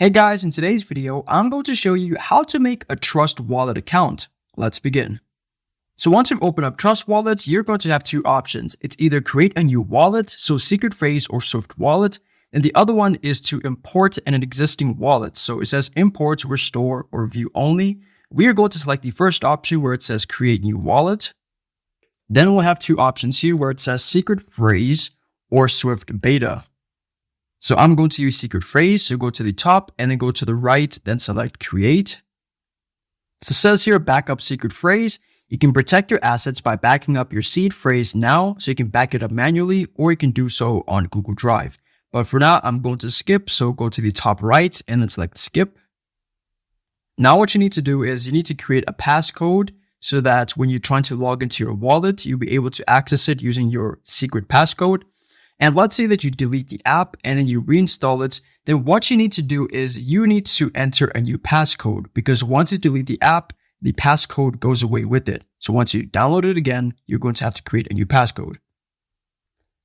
Hey guys, in today's video, I'm going to show you how to make a Trust Wallet account. Let's begin. So once you've opened up Trust Wallets, you're going to have two options. It's either create a new wallet, so secret phrase or Swift wallet, and the other one is to import an existing wallet. So it says import, restore, or view only. We are going to select the first option where it says create new wallet. Then we'll have two options here where it says secret phrase or Swift beta. So I'm going to use secret phrase, so go to the top and then go to the right, then select create. So it says here backup secret phrase. You can protect your assets by backing up your seed phrase now, so you can back it up manually, or you can do so on Google Drive. But for now, I'm going to skip, so go to the top right and then select skip. Now what you need to do is you need to create a passcode so that when you're trying to log into your wallet, you'll be able to access it using your secret passcode. And let's say that you delete the app and then you reinstall it, then what you need to do is you need to enter a new passcode, because once you delete the app, the passcode goes away with it. So once you download it again, you're going to have to create a new passcode.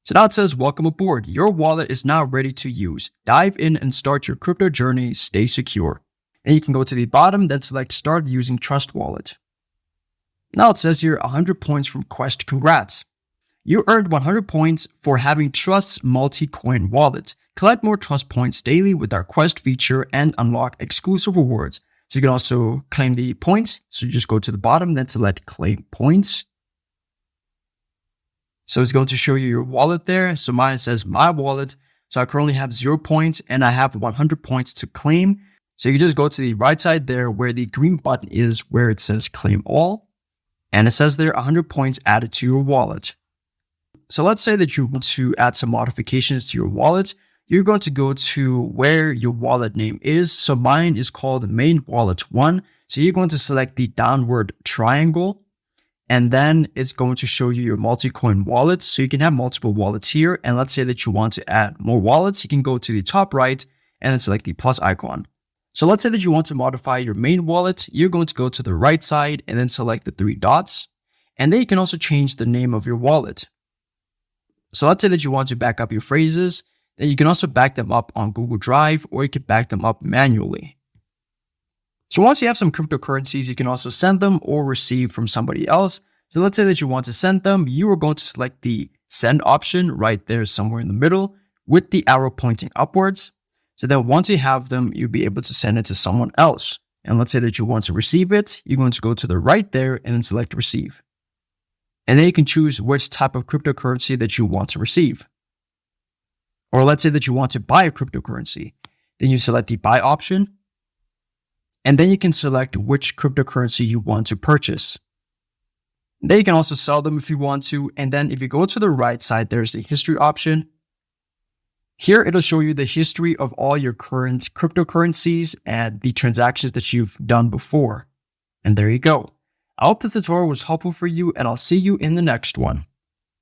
So now it says, welcome aboard. Your wallet is now ready to use. Dive in and start your crypto journey. Stay secure. And you can go to the bottom, then select start using Trust Wallet. Now it says here 100 points from Quest. Congrats. You earned 100 points for having Trust's multi-coin wallet. Collect more Trust points daily with our Quest feature and unlock exclusive rewards. So you can also claim the points. So you just go to the bottom, then select claim points. So it's going to show you your wallet there. So mine says my wallet. So I currently have 0 points and I have 100 points to claim. So you just go to the right side there where the green button is, where it says claim all. And it says there 100 points added to your wallet. So let's say that you want to add some modifications to your wallet. You're going to go to where your wallet name is. So mine is called main wallet 1. So you're going to select the downward triangle, and then it's going to show you your multi-coin wallets. So you can have multiple wallets here. And let's say that you want to add more wallets. You can go to the top right and then select the plus icon. So let's say that you want to modify your main wallet. You're going to go to the right side and then select the 3 dots. And then you can also change the name of your wallet. So let's say that you want to back up your phrases, then you can also back them up on Google Drive, or you can back them up manually. So once you have some cryptocurrencies, you can also send them or receive from somebody else. So let's say that you want to send them, you are going to select the send option right there somewhere in the middle with the arrow pointing upwards. So then once you have them, you'll be able to send it to someone else. And let's say that you want to receive it, you're going to go to the right there and then select receive. And then you can choose which type of cryptocurrency that you want to receive. Or let's say that you want to buy a cryptocurrency. Then you select the buy option. And then you can select which cryptocurrency you want to purchase. Then you can also sell them if you want to. And then if you go to the right side, there's the history option. Here, it'll show you the history of all your current cryptocurrencies and the transactions that you've done before. And there you go. I hope this tutorial was helpful for you, and I'll see you in the next one.